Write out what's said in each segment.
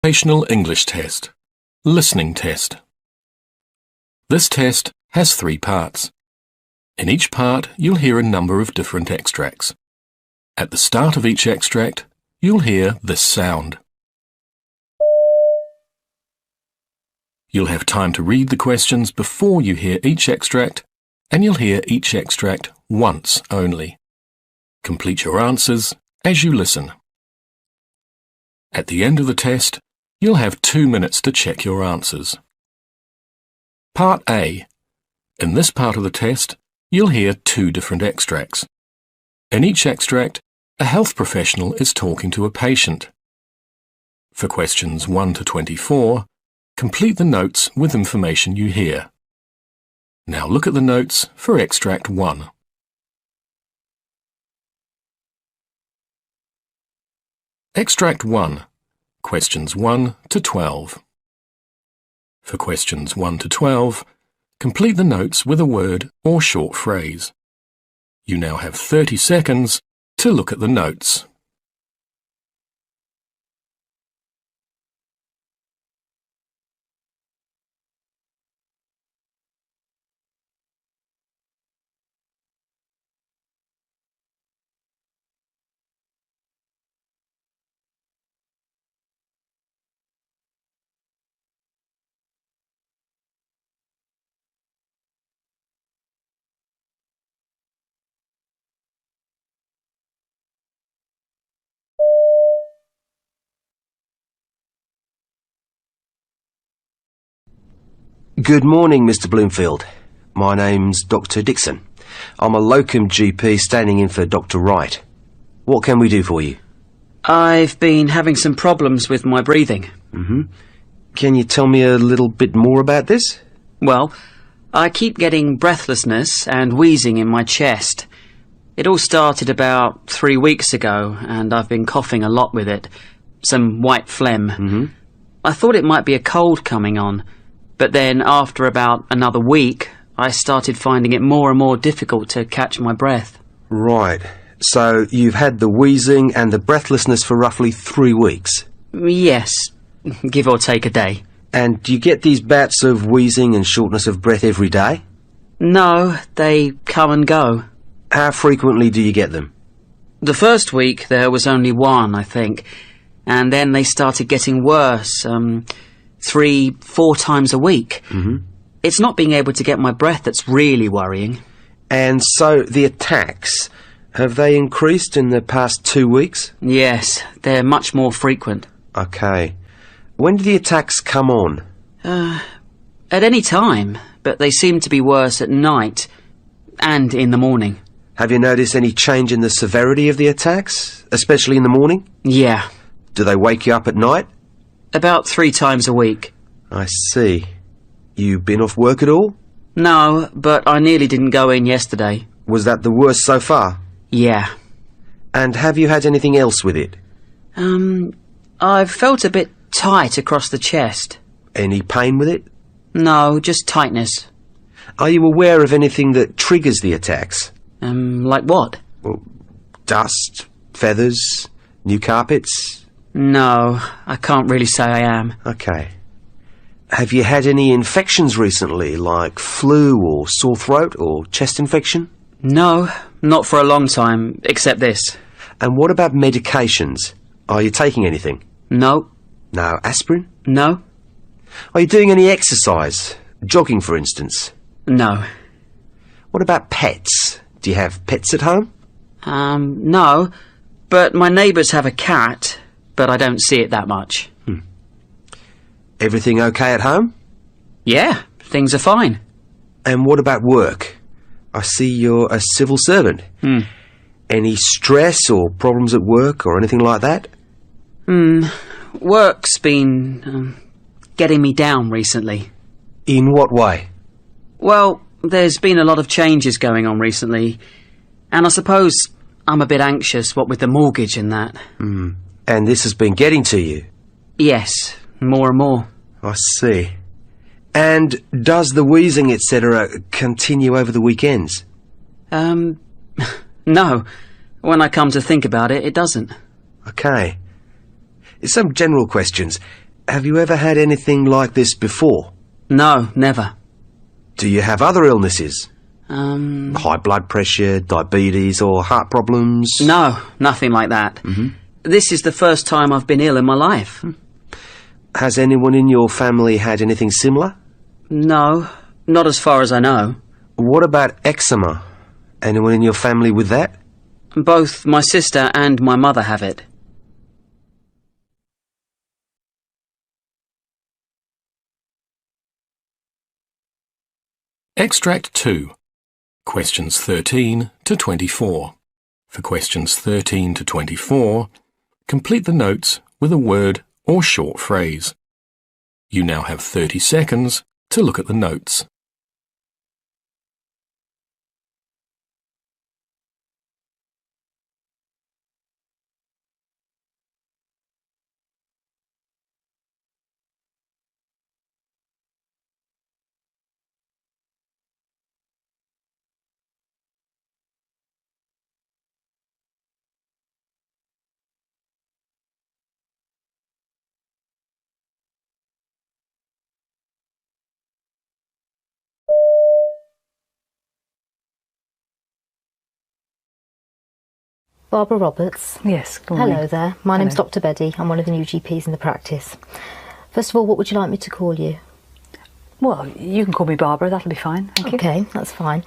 Occupational English Test. Listening Test. This test has 3 parts. In each part, you'll hear a number of different extracts. At the start of each extract, you'll hear this sound. You'll have time to read the questions before you hear each extract, and you'll hear each extract once only. Complete your answers as you listen. At the end of the test, you'll have 2 minutes to check your answers. Part A. In this part of the test, you'll hear 2 different extracts. In each extract, a health professional is talking to a patient. For questions 1 to 24, complete the notes with information you hear. Now look at the notes for extract 1. Extract 1. Questions 1 to 12. For questions 1 to 12, complete the notes with a word or short phrase. You now have 30 seconds to look at the notes. Good morning, Mr. Bloomfield. My name's Dr. Dixon. I'm a locum GP standing in for Dr. Wright. What can we do for you? I've been having some problems with my breathing. Can you tell me a little bit more about this? Well, I keep getting breathlessness and wheezing in my chest. It all started about 3 weeks ago, and I've been coughing a lot with it. Some white phlegm. I thought it might be a cold coming on, but then after about another week, I started finding it more and more difficult to catch my breath. Right. So you've had the wheezing and the breathlessness for roughly 3 weeks? Yes, give or take a day. And do you get these bouts of wheezing and shortness of breath every day? No, they come and go. How frequently do you get them? The first week there was only one, I think, and then they started getting worse, 3-4 times a week. It's not being able to get my breath that's really worrying. And so the attacks, have they increased in the past 2 weeks? Yes, they're much more frequent. Okay. When do the attacks come on? At any time, but they seem to be worse at night and in the morning. Have you noticed any change in the severity of the attacks, especially in the morning? Yeah. Do they wake you up at night? About 3 times a week. I see. You been off work at all? No, but I nearly didn't go in yesterday. Was that the worst so far? Yeah. And have you had anything else with it? I've felt a bit tight across the chest. Any pain with it? No, just tightness. Are you aware of anything that triggers the attacks? Like what? Well, dust, feathers, new carpets? No, I can't really say I am. Okay. Have you had any infections recently, like flu or sore throat or chest infection? No, not for a long time, except this. And what about medications? Are you taking anything? No. No aspirin? No. Are you doing any exercise? Jogging, for instance? No. What about pets? Do you have pets at home? No, but my neighbours have a cat, but I don't see it that much. Everything okay at home? Yeah, things are fine. And what about work? I see you're a civil servant. Any stress or problems at work or anything like that? Work's been getting me down recently. In what way? Well, there's been a lot of changes going on recently, and I suppose I'm a bit anxious, what with the mortgage and that. And this has been getting to you? Yes, more and more. I see. And does the wheezing, etc., continue over the weekends? No. When I come to think about it, it doesn't. Okay. Some general questions. Have you ever had anything like this before? No, never. Do you have other illnesses? High blood pressure, diabetes or heart problems? No, nothing like that. This is the first time I've been ill in my life. Has anyone in your family had anything similar? No, not as far as I know. What about eczema? Anyone in your family with that? Both my sister and my mother have it. Extract 2. Questions 13 to 24. For questions 13 to 24, complete the notes with a word or short phrase. You now have 30 seconds to look at the notes. Barbara Roberts. Yes, good morning. Hello there. My name's Dr. Beddy. I'm one of the new GPs in the practice. First of all, what would you like me to call you? Well, you can call me Barbara, that'll be fine, thank you. Okay, that's fine.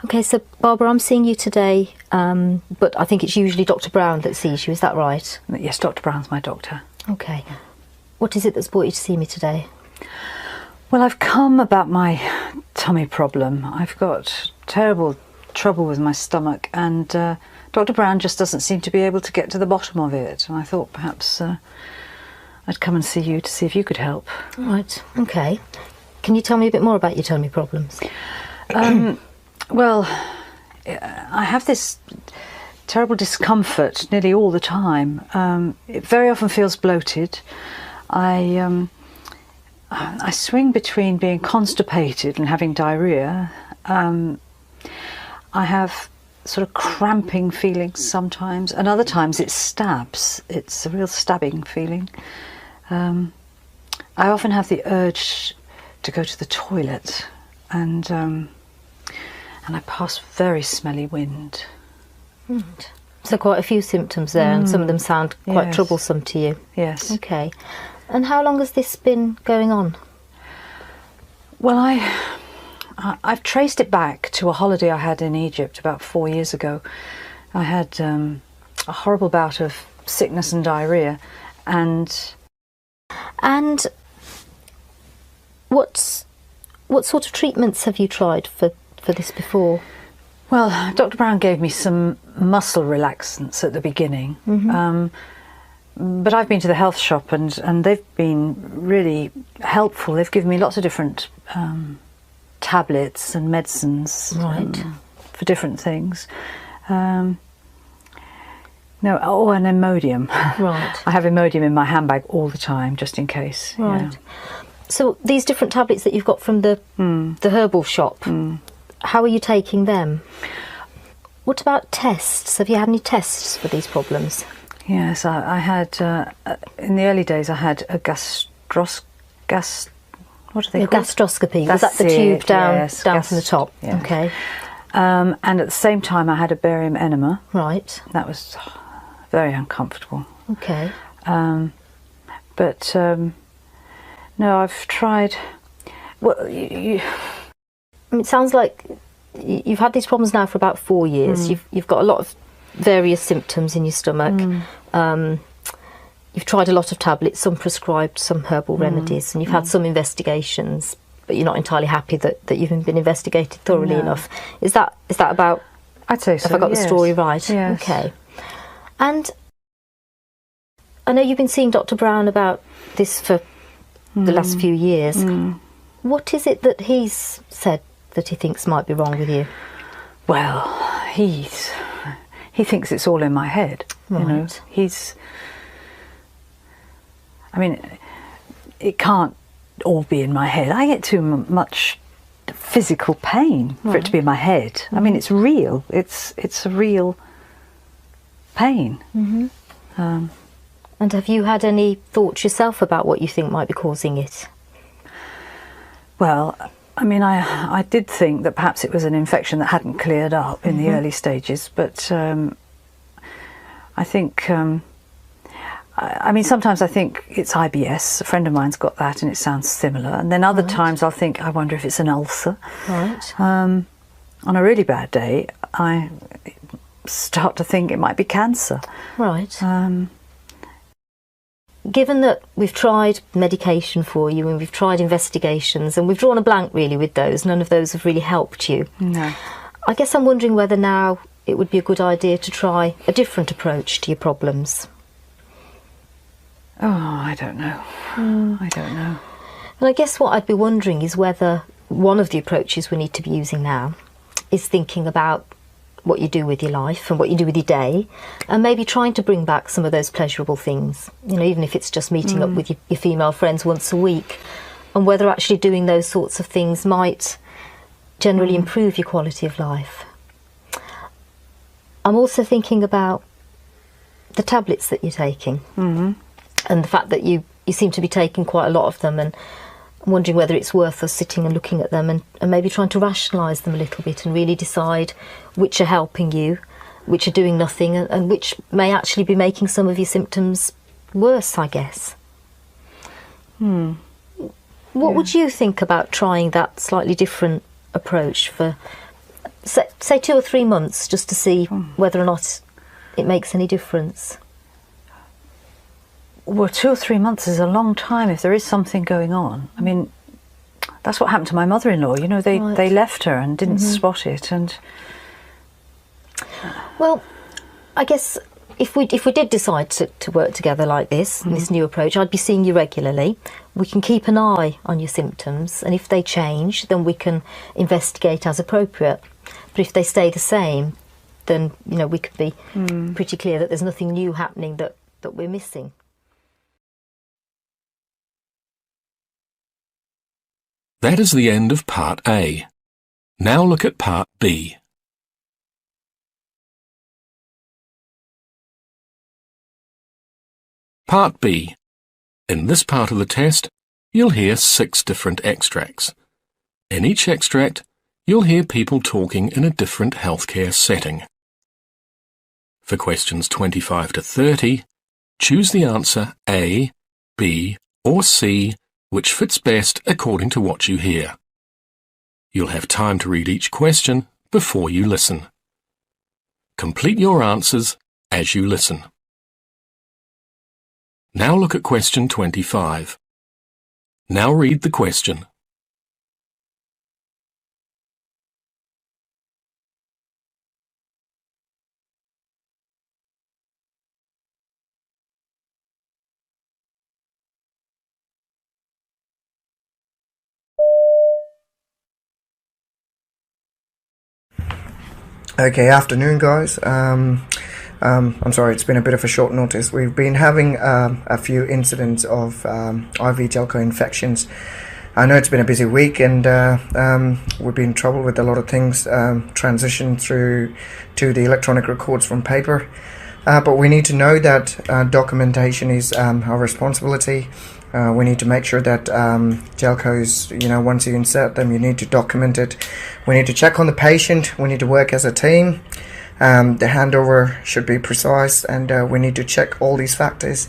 Okay, so Barbara, I'm seeing you today, but I think it's usually Dr. Brown that sees you, is that right? Yes, Dr. Brown's my doctor. Okay. What is it that's brought you to see me today? Well, I've come about my tummy problem. I've got terrible trouble with my stomach and Dr. Brown just doesn't seem to be able to get to the bottom of it. And I thought perhaps I'd come and see you to see if you could help. All right, okay. Can you tell me a bit more about your tummy problems? Well, I have this terrible discomfort nearly all the time. It very often feels bloated. I swing between being constipated and having diarrhoea. I have sort of cramping feelings sometimes, and other times it stabs. It's a real stabbing feeling. I often have the urge to go to the toilet, and I pass very smelly wind. So quite a few symptoms there, and some of them sound quite Yes. troublesome to you. Yes. Okay. And how long has this been going on? Well, I've traced it back to a holiday I had in Egypt about 4 years ago. I had a horrible bout of sickness and diarrhoea, and And what sort of treatments have you tried for this before? well, Dr. Brown gave me some muscle relaxants at the beginning. But I've been to the health shop and they've been really helpful. They've given me lots of different tablets and medicines Right. for different things. And Imodium. Right. I have Imodium in my handbag all the time, just in case. Right. So these different tablets that you've got from the herbal shop, how are you taking them? What about tests? Have you had any tests for these problems? Yes, I had, in the early days, I had a what are they A called? gastroscopy. Was That's that the it, tube down yes, from the top? yeah. Okay. And at the same time, I had a barium enema. Right. That was very uncomfortable. Okay. But no, I've tried. Well, I mean, it sounds like you've had these problems now for about 4 years. You've got a lot of various symptoms in your stomach. You've tried a lot of tablets, some prescribed, some herbal remedies, and you've had some investigations, but you're not entirely happy that you've been investigated thoroughly No. enough. Is that about? I'd say so. Have I got yes. the story right? Yes. Okay. And I know you've been seeing Dr. Brown about this for the last few years. What is it that he's said that he thinks might be wrong with you? Well, he thinks it's all in my head. You know, Right. I mean, it can't all be in my head. I get too much physical pain for it to be in my head. I mean, it's real. It's a real pain. And have you had any thoughts yourself about what you think might be causing it? Well, I mean, I did think that perhaps it was an infection that hadn't cleared up in the early stages, but I think, I mean, sometimes I think it's IBS. A friend of mine's got that and it sounds similar. And then other times I'll think, I wonder if it's an ulcer. Right. On a really bad day, I start to think it might be cancer. Right. Given that we've tried medication for you and we've tried investigations and we've drawn a blank really with those, none of those have really helped you. No. I guess I'm wondering whether now it would be a good idea to try a different approach to your problems. Oh, I don't know. I don't know. And I guess what I'd be wondering is whether one of the approaches we need to be using now is thinking about what you do with your life and what you do with your day, and maybe trying to bring back some of those pleasurable things, you know, even if it's just meeting up with your female friends once a week, and whether actually doing those sorts of things might generally improve your quality of life. I'm also thinking about the tablets that you're taking, and the fact that you seem to be taking quite a lot of them, and I'm wondering whether it's worth us sitting and looking at them and maybe trying to rationalise them a little bit and really decide which are helping you, which are doing nothing, and which may actually be making some of your symptoms worse, I guess. What would you think about trying that slightly different approach for, say 2 or 3 months, just to see whether or not it makes any difference? Well, 2 or 3 months is a long time if there is something going on. I mean, that's what happened to my mother-in-law. You know, they left her and didn't spot it. And well, I guess if we did decide to work together like this, this new approach, I'd be seeing you regularly. We can keep an eye on your symptoms, and if they change, then we can investigate as appropriate. But if they stay the same, then, you know, we could be pretty clear that there's nothing new happening that we're missing. That is the end of Part A. Now look at Part B. Part B. In this part of the test, you'll hear 6 different extracts. In each extract, you'll hear people talking in a different healthcare setting. For questions 25 to 30, choose the answer A, B, or C, which fits best according to what you hear. You'll have time to read each question before you listen. Complete your answers as you listen. Now look at question 25. Now read the question. Okay, afternoon guys. I'm sorry, it's been a bit of a short notice. We've been having a few incidents of IV Gelco infections. I know it's been a busy week and we've been in trouble with a lot of things, transition through to the electronic records from paper. But we need to know that documentation is our responsibility. We need to make sure that Gelcos, you know, once you insert them, you need to document it. We need to check on the patient. We need to work as a team. The handover should be precise, and we need to check all these factors.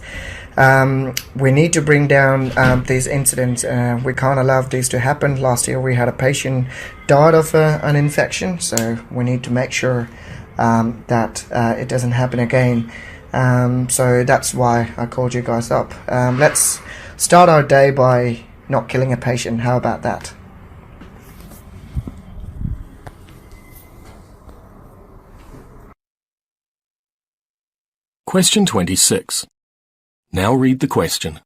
We need to bring down these incidents. We can't allow these to happen. Last year we had a patient died of an infection, so we need to make sure that it doesn't happen again. So that's why I called you guys up. Let's start our day by not killing a patient. How about that? Question 26. Now read the question.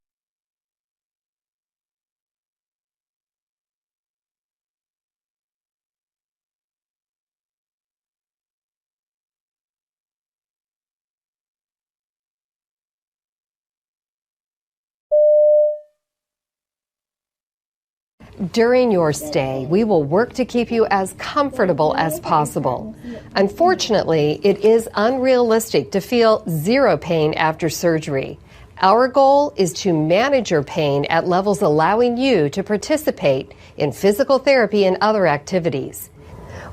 During your stay, we will work to keep you as comfortable as possible. Unfortunately, it is unrealistic to feel zero pain after surgery. Our goal is to manage your pain at levels allowing you to participate in physical therapy and other activities.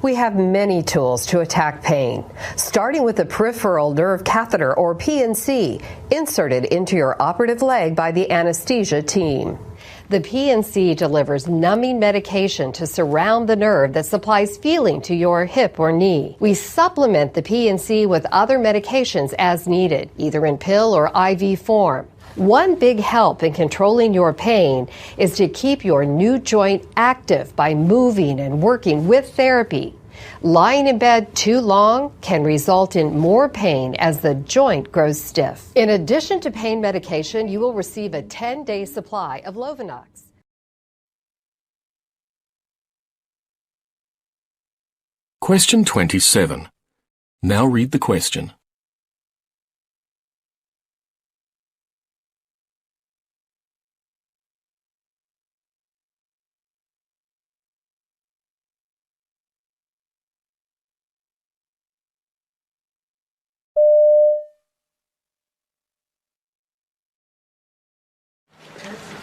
We have many tools to attack pain, starting with the peripheral nerve catheter, or PNC, inserted into your operative leg by the anesthesia team. The PNC delivers numbing medication to surround the nerve that supplies feeling to your hip or knee. We supplement the PNC with other medications as needed, either in pill or IV form. One big help in controlling your pain is to keep your new joint active by moving and working with therapy. Lying in bed too long can result in more pain as the joint grows stiff. In addition to pain medication, you will receive a 10-day supply of Lovenox. Question 27. Now read the question.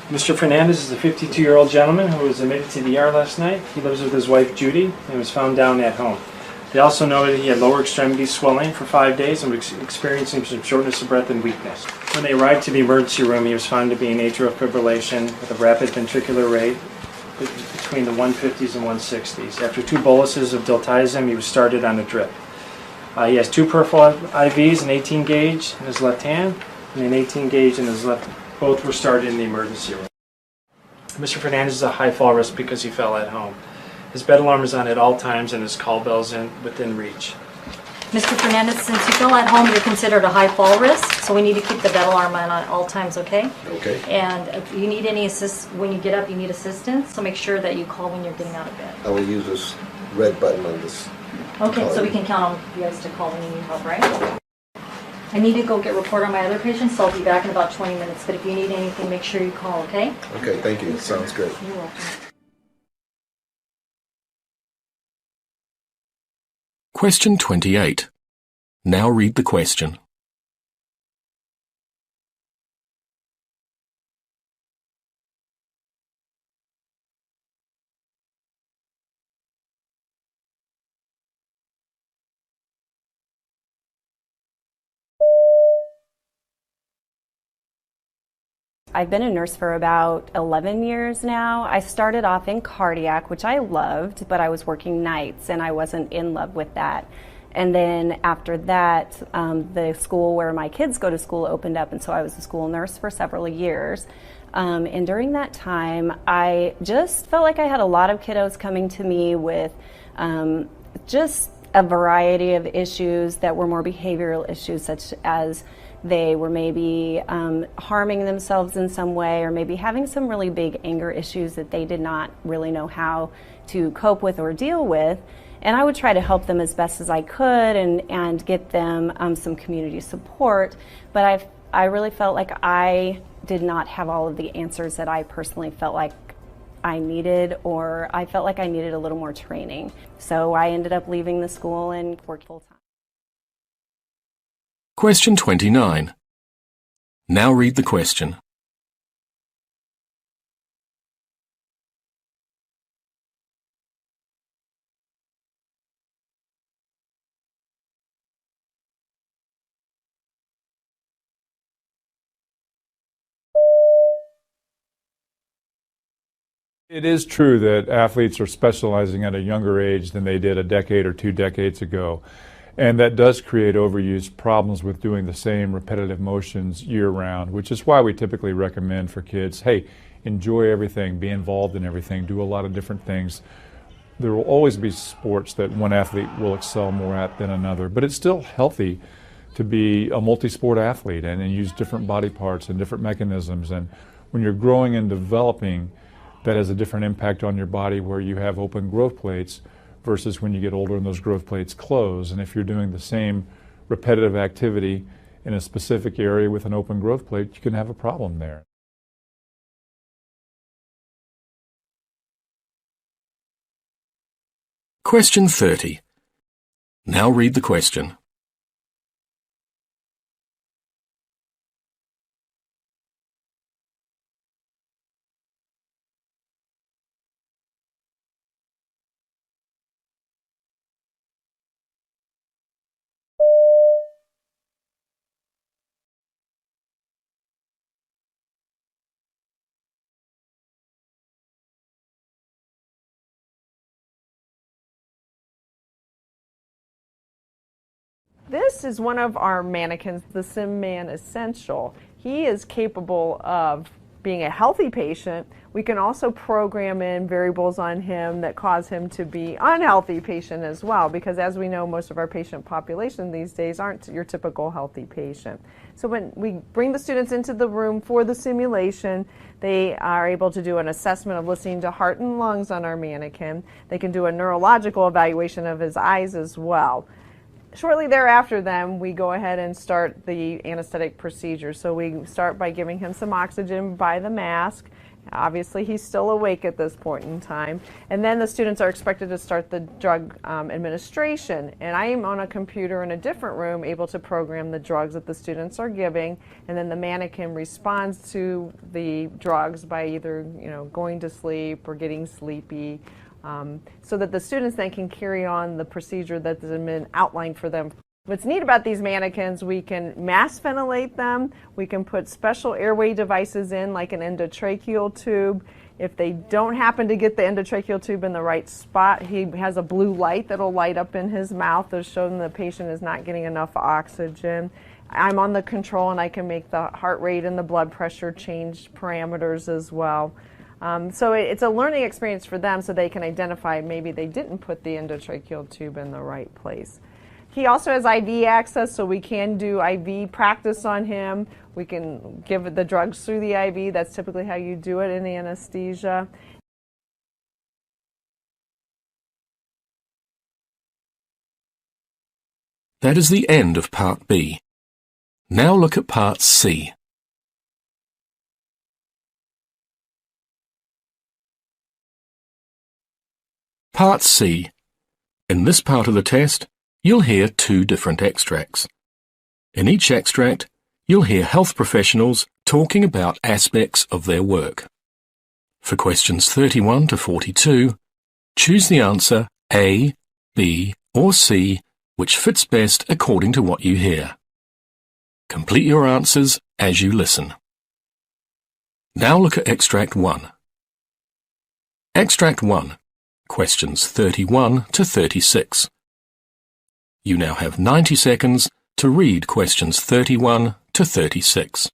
Mr. Fernandez is a 52-year-old gentleman who was admitted to the ER last night. He lives with his wife Judy and was found down at home. They also noted he had lower extremity swelling for 5 days and was experiencing some shortness of breath and weakness. When they arrived to the emergency room, he was found to be in atrial fibrillation with a rapid ventricular rate between the 150s and 160s. After 2 boluses of diltiazem, he was started on a drip. He has 2 peripheral IVs, an 18 gauge in his left hand and an 18 gauge in his left. Both were started in the emergency room. Mr. Fernandez is a high fall risk because he fell at home. His bed alarm is on at all times and his call bell's within reach. Mr. Fernandez, since you fell at home, you're considered a high fall risk, so we need to keep the bed alarm on at all times, okay? Okay. And if you need any when you get up, you need assistance, so make sure that you call when you're getting out of bed. I will use this red button on this. Okay, so we can count on you guys to call when you need help, right? I need to go get a report on my other patients, so I'll be back in about 20 minutes. But if you need anything, make sure you call, okay? Okay, thank you. Sounds great. You're welcome. Question 28. Now read the question. I've been a nurse for about 11 years now. I started off in cardiac, which I loved, but I was working nights and I wasn't in love with that. And then after that, the school where my kids go to school opened up, and so I was a school nurse for several years. And during that time, I just felt like I had a lot of kiddos coming to me with just a variety of issues that were more behavioral issues, such as they were maybe harming themselves in some way, or maybe having some really big anger issues that they did not really know how to cope with or deal with. And I would try to help them as best as I could and get them some community support. But I really felt like I did not have all of the answers that I personally felt like I needed, or I felt like I needed a little more training. So I ended up leaving the school and worked full-time. Question 29. Now read the question. It is true that athletes are specializing at a younger age than they did a decade or 2 decades ago. And that does create overuse problems with doing the same repetitive motions year-round, which is why we typically recommend for kids, hey, enjoy everything, be involved in everything, do a lot of different things. There will always be sports that one athlete will excel more at than another, but it's still healthy to be a multi-sport athlete and use different body parts and different mechanisms. And when you're growing and developing, that has a different impact on your body where you have open growth plates versus when you get older and those growth plates close. And if you're doing the same repetitive activity in a specific area with an open growth plate, you can have a problem there. Question 30. Now read the question. This is one of our mannequins, the SimMan Essential. He is capable of being a healthy patient. We can also program in variables on him that cause him to be unhealthy patient as well, because as we know, most of our patient population these days aren't your typical healthy patient. So when we bring the students into the room for the simulation, they are able to do an assessment of listening to heart and lungs on our mannequin. They can do a neurological evaluation of his eyes as well. Shortly thereafter, then, we go ahead and start the anesthetic procedure. So we start by giving him some oxygen by the mask. Obviously, he's still awake at this point in time. And then the students are expected to start the drug administration. And I am on a computer in a different room able to program the drugs that the students are giving. And then the mannequin responds to the drugs by either going to sleep or getting sleepy. So that the students then can carry on the procedure that's been outlined for them. What's neat about these mannequins, we can mask ventilate them, we can put special airway devices in like an endotracheal tube. If they don't happen to get the endotracheal tube in the right spot, he has a blue light that'll light up in his mouth to show them the patient is not getting enough oxygen. I'm on the control and I can make the heart rate and the blood pressure change parameters as well. So it's a learning experience for them so they can identify maybe they didn't put the endotracheal tube in the right place. He also has IV access, so we can do IV practice on him. We can give the drugs through the IV. That's typically how you do it in anesthesia. That is the end of Part B. Now look at Part C. Part C. In this part of the test, you'll hear 2 different extracts. In each extract, you'll hear health professionals talking about aspects of their work. For questions 31 to 42, choose the answer A, B, or C, which fits best according to what you hear. Complete your answers as you listen. Now look at Extract 1. Extract 1, questions 31 to 36. You now have 90 seconds to read questions 31 to 36.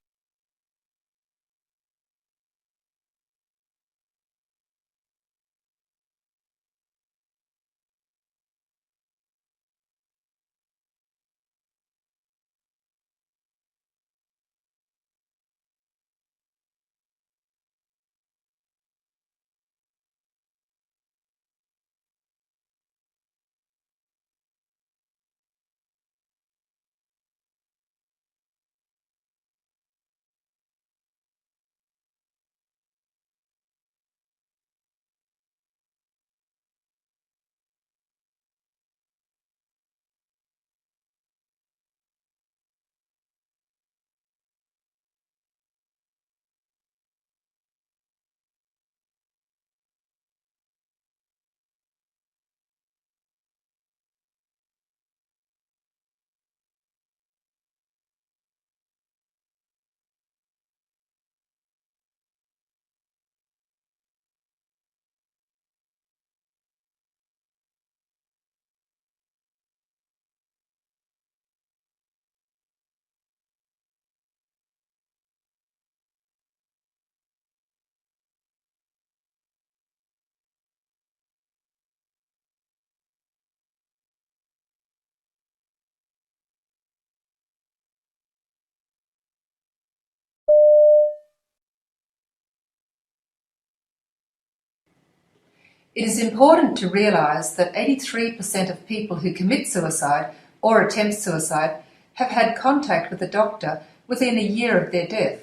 It is important to realise that 83% of people who commit suicide or attempt suicide have had contact with a doctor within a year of their death,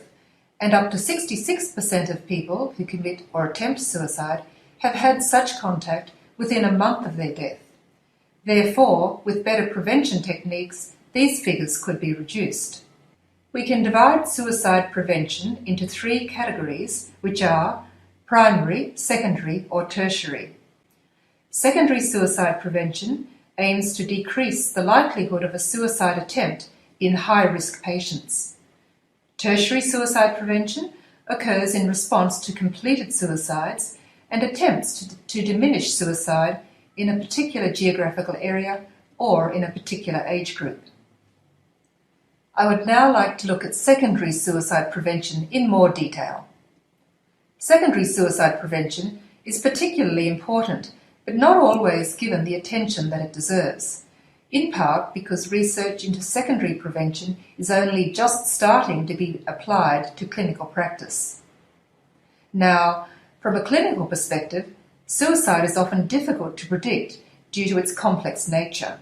and up to 66% of people who commit or attempt suicide have had such contact within a month of their death. Therefore, with better prevention techniques, these figures could be reduced. We can divide suicide prevention into 3 categories, which are primary, secondary, or tertiary. Secondary suicide prevention aims to decrease the likelihood of a suicide attempt in high-risk patients. Tertiary suicide prevention occurs in response to completed suicides and attempts to diminish suicide in a particular geographical area or in a particular age group. I would now like to look at secondary suicide prevention in more detail. Secondary suicide prevention is particularly important, but not always given the attention that it deserves, in part because research into secondary prevention is only just starting to be applied to clinical practice. Now, from a clinical perspective, suicide is often difficult to predict due to its complex nature.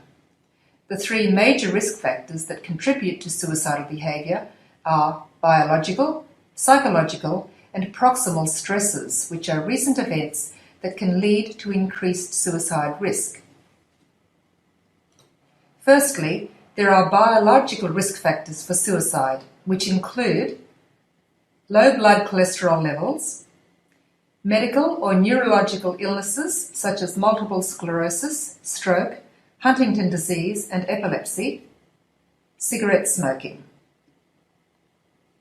The three major risk factors that contribute to suicidal behaviour are biological, psychological, and proximal stresses, which are recent events that can lead to increased suicide risk. Firstly, there are biological risk factors for suicide, which include low blood cholesterol levels, medical or neurological illnesses such as multiple sclerosis, stroke, Huntington disease and epilepsy, cigarette smoking.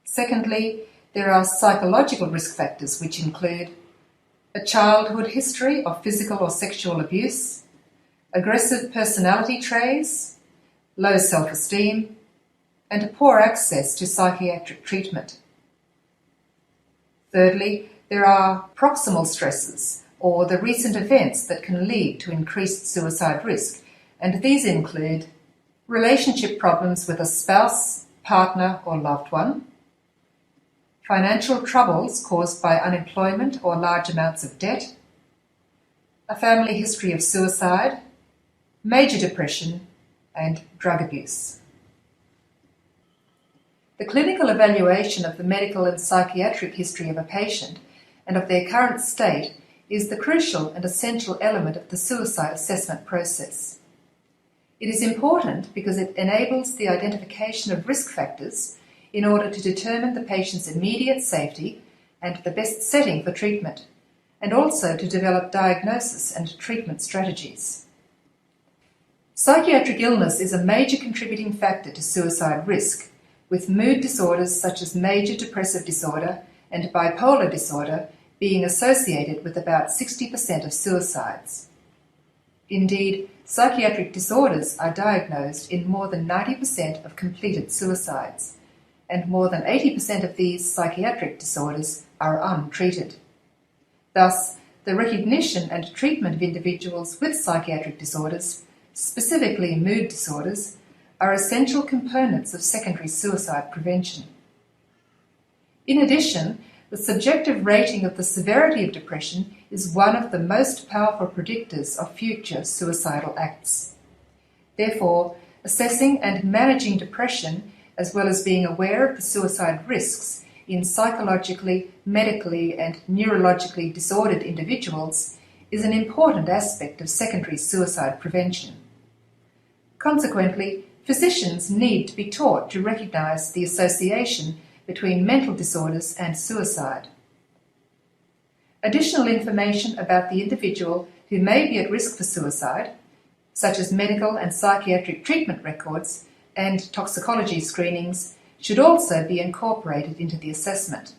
Secondly, there are psychological risk factors which include a childhood history of physical or sexual abuse, aggressive personality traits, low self-esteem, and poor access to psychiatric treatment. Thirdly, there are proximal stresses, or the recent events that can lead to increased suicide risk, and these include relationship problems with a spouse, partner, or loved one, financial troubles caused by unemployment or large amounts of debt, a family history of suicide, major depression, and drug abuse. The clinical evaluation of the medical and psychiatric history of a patient and of their current state is the crucial and essential element of the suicide assessment process. It is important because it enables the identification of risk factors in order to determine the patient's immediate safety and the best setting for treatment, and also to develop diagnosis and treatment strategies. Psychiatric illness is a major contributing factor to suicide risk, with mood disorders such as major depressive disorder and bipolar disorder being associated with about 60% of suicides. Indeed, psychiatric disorders are diagnosed in more than 90% of completed suicides, and more than 80% of these psychiatric disorders are untreated. Thus, the recognition and treatment of individuals with psychiatric disorders, specifically mood disorders, are essential components of secondary suicide prevention. In addition, the subjective rating of the severity of depression is one of the most powerful predictors of future suicidal acts. Therefore, assessing and managing depression, as well as being aware of the suicide risks in psychologically, medically, and neurologically disordered individuals, is an important aspect of secondary suicide prevention. Consequently, physicians need to be taught to recognise the association between mental disorders and suicide. Additional information about the individual who may be at risk for suicide, such as medical and psychiatric treatment records and toxicology screenings, should also be incorporated into the assessment.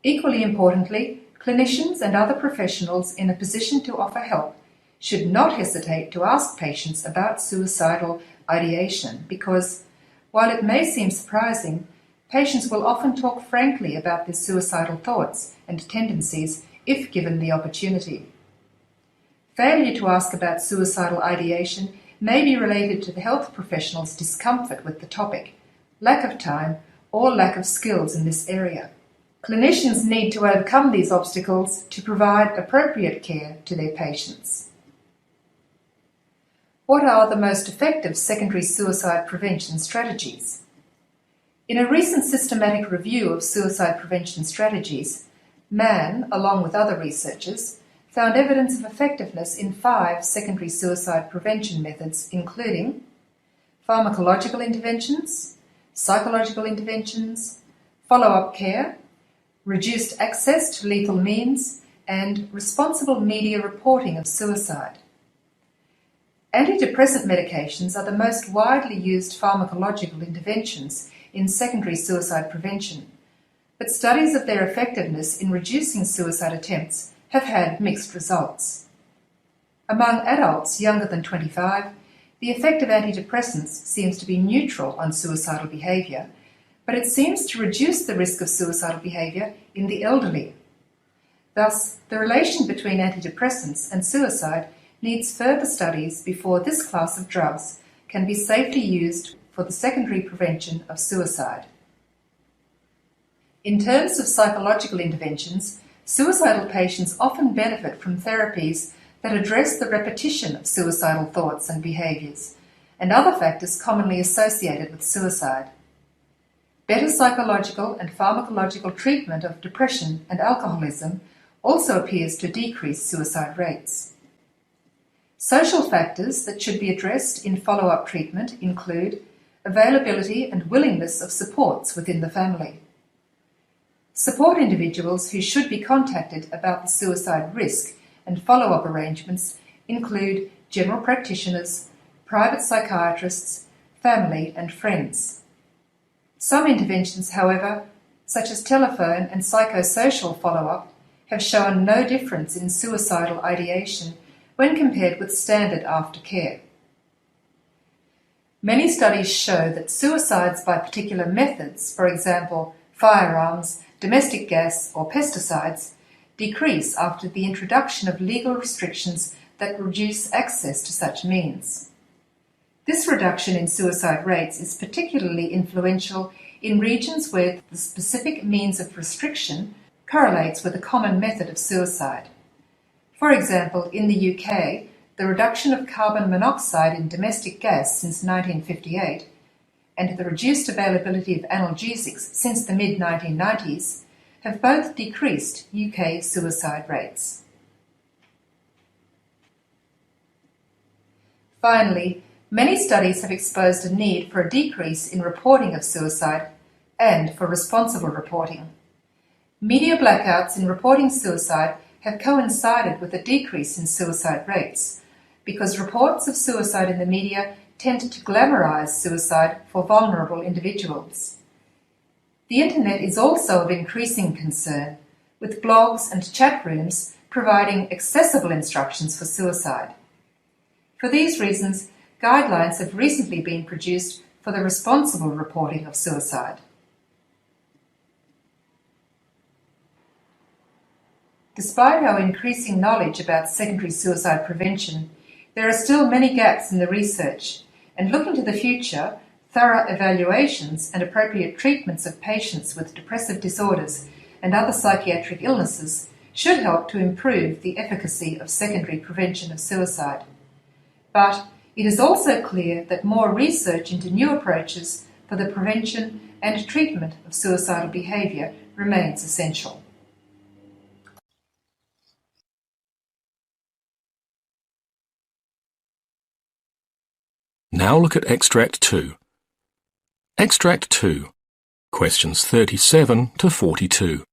Equally importantly, clinicians and other professionals in a position to offer help should not hesitate to ask patients about suicidal ideation because, while it may seem surprising, patients will often talk frankly about their suicidal thoughts and tendencies if given the opportunity. Failure to ask about suicidal ideation may be related to the health professional's discomfort with the topic, lack of time, or lack of skills in this area. Clinicians need to overcome these obstacles to provide appropriate care to their patients. What are the most effective secondary suicide prevention strategies? In a recent systematic review of suicide prevention strategies, Mann, along with other researchers, found evidence of effectiveness in 5 secondary suicide prevention methods, including pharmacological interventions, psychological interventions, follow-up care, reduced access to lethal means, and responsible media reporting of suicide. Antidepressant medications are the most widely used pharmacological interventions in secondary suicide prevention, but studies of their effectiveness in reducing suicide attempts have had mixed results. Among adults younger than 25, the effect of antidepressants seems to be neutral on suicidal behaviour, but it seems to reduce the risk of suicidal behaviour in the elderly. Thus, the relation between antidepressants and suicide needs further studies before this class of drugs can be safely used for the secondary prevention of suicide. In terms of psychological interventions, suicidal patients often benefit from therapies that address the repetition of suicidal thoughts and behaviours, and other factors commonly associated with suicide. Better psychological and pharmacological treatment of depression and alcoholism also appears to decrease suicide rates. Social factors that should be addressed in follow-up treatment include availability and willingness of supports within the family. Support individuals who should be contacted about the suicide risk and follow-up arrangements include general practitioners, private psychiatrists, family and friends. Some interventions, however, such as telephone and psychosocial follow-up, have shown no difference in suicidal ideation when compared with standard aftercare. Many studies show that suicides by particular methods, for example, firearms, domestic gas or pesticides, decrease after the introduction of legal restrictions that reduce access to such means. This reduction in suicide rates is particularly influential in regions where the specific means of restriction correlates with a common method of suicide. For example, in the UK, the reduction of carbon monoxide in domestic gas since 1958 and the reduced availability of analgesics since the mid-1990s have both decreased UK suicide rates. Finally, many studies have exposed a need for a decrease in reporting of suicide and for responsible reporting. Media blackouts in reporting suicide have coincided with a decrease in suicide rates because reports of suicide in the media tend to glamorize suicide for vulnerable individuals. The internet is also of increasing concern, with blogs and chat rooms providing accessible instructions for suicide. For these reasons, guidelines have recently been produced for the responsible reporting of suicide. Despite our increasing knowledge about secondary suicide prevention, there are still many gaps in the research, and looking to the future, thorough evaluations and appropriate treatments of patients with depressive disorders and other psychiatric illnesses should help to improve the efficacy of secondary prevention of suicide. But it is also clear that more research into new approaches for the prevention and treatment of suicidal behaviour remains essential. Now look at Extract 2. Extract 2, questions 37 to 42.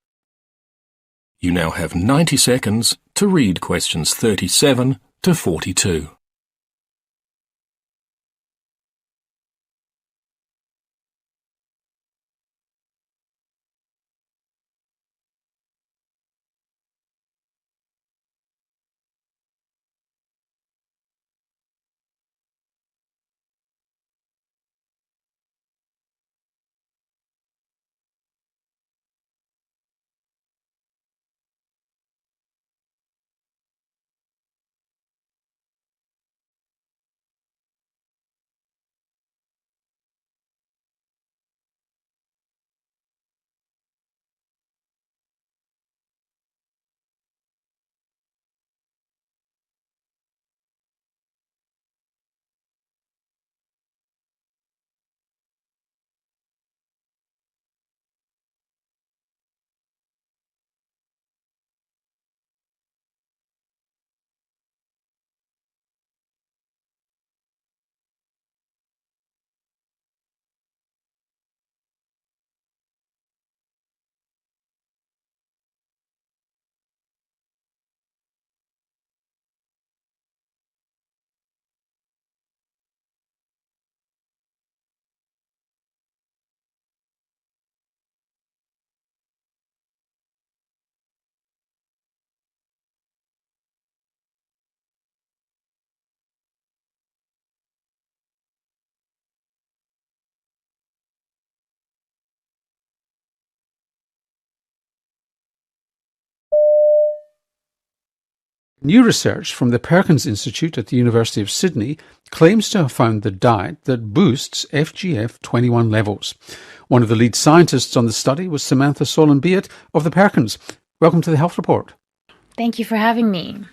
You now have 90 seconds to read questions 37 to 42. New research from the Perkins Institute at the University of Sydney claims to have found the diet that boosts FGF21 levels. One of the lead scientists on the study was Samantha Solon-Beat of the Perkins. Welcome to the Health Report. Thank you for having me.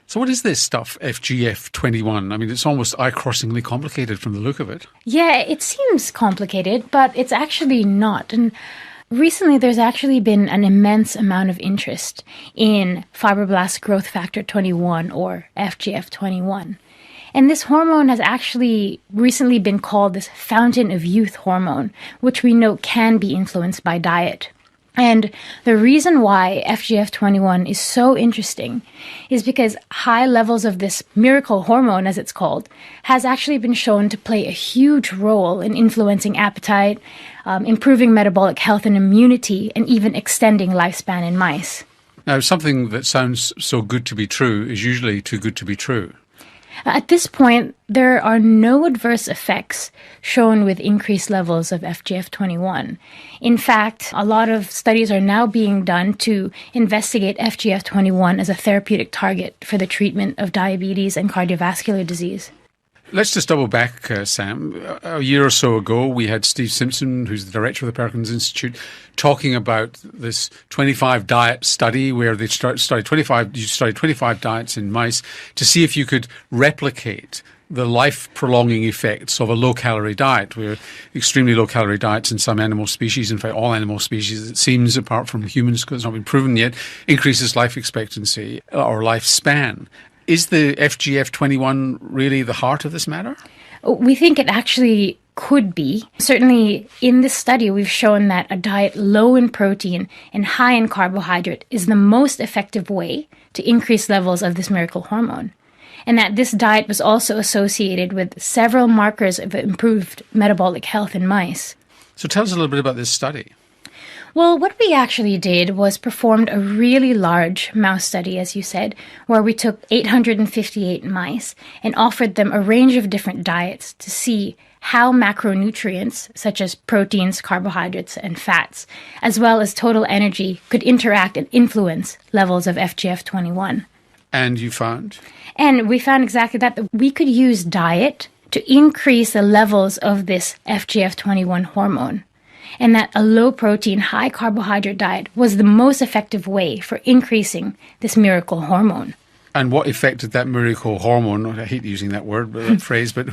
So what is this stuff, FGF21? I mean, it's almost eye-crossingly complicated from the look of it. Yeah, it seems complicated, but it's actually not. And recently, there's actually been an immense amount of interest in fibroblast growth factor 21, or FGF21. And this hormone has actually recently been called this fountain of youth hormone, which we know can be influenced by diet. And the reason why FGF21 is so interesting is because high levels of this miracle hormone, as it's called, has actually been shown to play a huge role in influencing appetite, improving metabolic health and immunity, and even extending lifespan in mice. Now, something that sounds so good to be true is usually too good to be true. At this point, there are no adverse effects shown with increased levels of FGF21. In fact, a lot of studies are now being done to investigate FGF21 as a therapeutic target for the treatment of diabetes and cardiovascular disease. Let's just double back, Sam. A year or so ago, we had Steve Simpson, who's the director of the Perkins Institute, talking about this 25 diet study where they studied 25 diets in mice to see if you could replicate the life-prolonging effects of a low-calorie diet, where extremely low-calorie diets in some animal species, in fact all animal species, it seems, apart from humans, because it's not been proven yet, increases life expectancy or lifespan. Is the FGF21 really the heart of this matter? We think it actually could be. Certainly in this study, we've shown that a diet low in protein and high in carbohydrate is the most effective way to increase levels of this miracle hormone. And that this diet was also associated with several markers of improved metabolic health in mice. So tell us a little bit about this study. Well, what we actually did was performed a really large mouse study, as you said, where we took 858 mice and offered them a range of different diets to see how macronutrients, such as proteins, carbohydrates, and fats, as well as total energy, could interact and influence levels of FGF21. And you found? And we found exactly that we could use diet to increase the levels of this FGF21 hormone. And that a low-protein, high-carbohydrate diet was the most effective way for increasing this miracle hormone. And what effect did that miracle hormone, I hate using that word, that phrase, but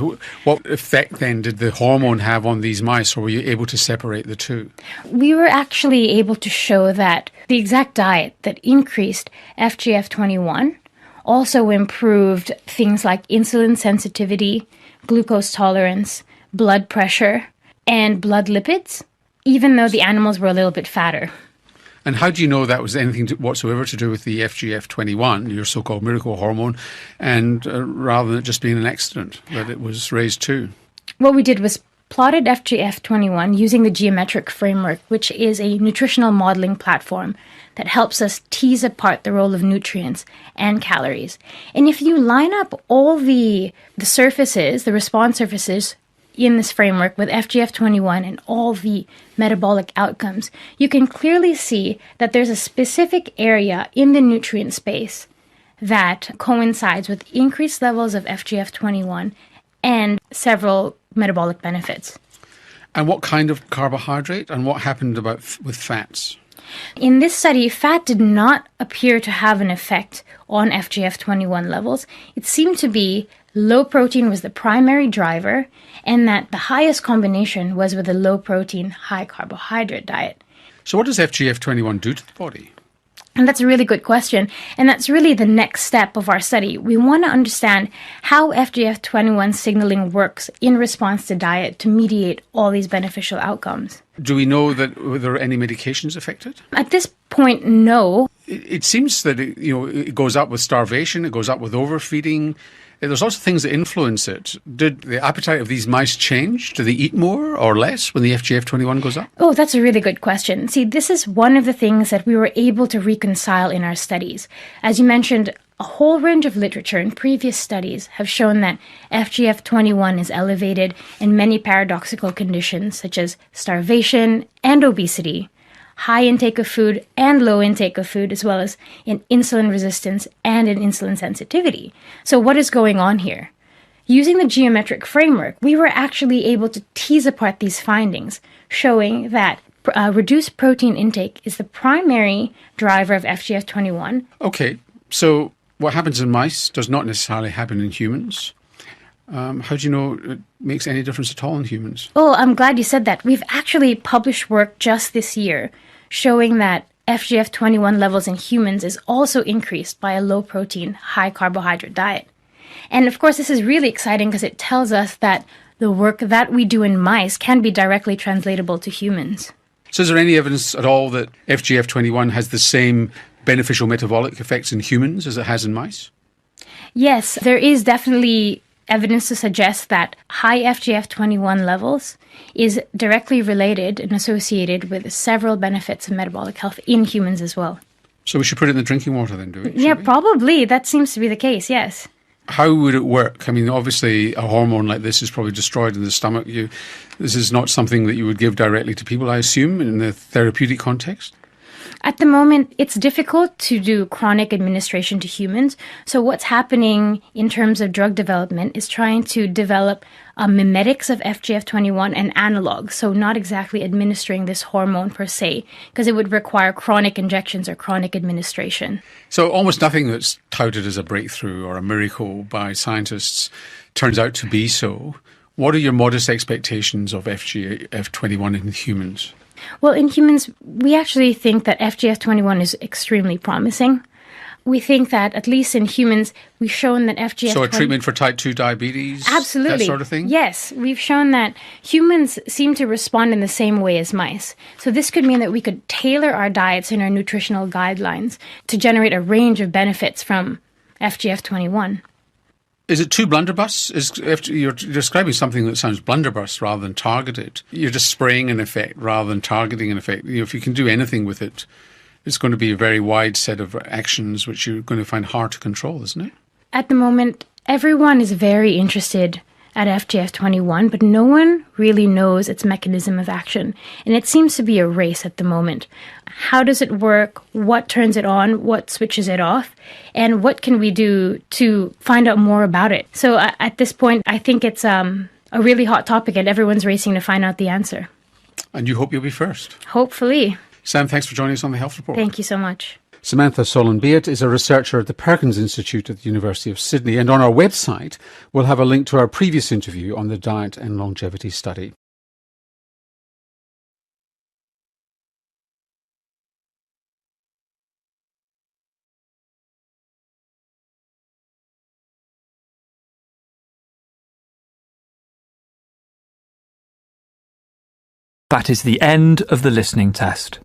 what effect then did the hormone have on these mice, or were you able to separate the two? We were actually able to show that the exact diet that increased FGF21 also improved things like insulin sensitivity, glucose tolerance, blood pressure, and blood lipids, even though the animals were a little bit fatter. And how do you know that was anything whatsoever to do with the FGF21, your so-called miracle hormone, and rather than it just being an accident that it was raised to? What we did was plotted FGF21 using the geometric framework, which is a nutritional modeling platform that helps us tease apart the role of nutrients and calories. And if you line up all the surfaces, the response surfaces, in this framework with FGF21 and all the metabolic outcomes, you can clearly see that there's a specific area in the nutrient space that coincides with increased levels of FGF21 and several metabolic benefits. And what kind of carbohydrate, and what happened with fats? In this study, fat did not appear to have an effect on FGF21 levels. It seemed to be low protein was the primary driver, and that the highest combination was with a low protein, high carbohydrate diet. So what does FGF21 do to the body? And that's a really good question. And that's really the next step of our study. We want to understand how FGF21 signaling works in response to diet to mediate all these beneficial outcomes. Do we know that there are any medications affected? At this point, no. It seems that it goes up with starvation, it goes up with overfeeding. There's lots of things that influence it. Did the appetite of these mice change? Do they eat more or less when the FGF21 goes up? Oh, that's a really good question. See, this is one of the things that we were able to reconcile in our studies. As you mentioned, a whole range of literature in previous studies have shown that FGF21 is elevated in many paradoxical conditions such as starvation and obesity, high intake of food and low intake of food, as well as in insulin resistance and in insulin sensitivity. So what is going on here? Using the geometric framework, we were actually able to tease apart these findings, showing that reduced protein intake is the primary driver of FGF21. Okay, so what happens in mice does not necessarily happen in humans. How do you know it makes any difference at all in humans? Oh, I'm glad you said that. We've actually published work just this year showing that FGF21 levels in humans is also increased by a low-protein, high-carbohydrate diet. And of course, this is really exciting because it tells us that the work that we do in mice can be directly translatable to humans. So is there any evidence at all that FGF21 has the same beneficial metabolic effects in humans as it has in mice? Yes, there is definitely evidence to suggest that high FGF21 levels is directly related and associated with several benefits of metabolic health in humans as well. So we should put it in the drinking water then, do we? Yeah, probably. That seems to be the case, yes. How would it work? I mean, obviously, a hormone like this is probably destroyed in the stomach. This is not something that you would give directly to people, I assume, in the therapeutic context? At the moment, it's difficult to do chronic administration to humans. So what's happening in terms of drug development is trying to develop mimetics of FGF21 and analogs. So not exactly administering this hormone per se, because it would require chronic injections or chronic administration. So almost nothing that's touted as a breakthrough or a miracle by scientists turns out to be so. What are your modest expectations of FGF21 in humans? Well, in humans, we actually think that FGF21 is extremely promising. We think that, at least in humans, we've shown that FGF21... So a treatment for type 2 diabetes? Absolutely. That sort of thing? Yes. We've shown that humans seem to respond in the same way as mice. So this could mean that we could tailor our diets and our nutritional guidelines to generate a range of benefits from FGF21. Is it too blunderbuss? You're describing something that sounds blunderbuss rather than targeted. You're just spraying an effect rather than targeting an effect. If you can do anything with it, it's going to be a very wide set of actions which you're going to find hard to control, isn't it? At the moment, everyone is very interested at FGF21, but no one really knows its mechanism of action. And it seems to be a race at the moment. How does it work? What turns it on? What switches it off? And what can we do to find out more about it? So at this point, I think it's a really hot topic and everyone's racing to find out the answer. And you hope you'll be first. Hopefully. Sam, thanks for joining us on the Health Report. Thank you so much. Samantha Solon-Beard is a researcher at the Perkins Institute at the University of Sydney, and on our website we'll have a link to our previous interview on the diet and longevity study. That is the end of the listening test.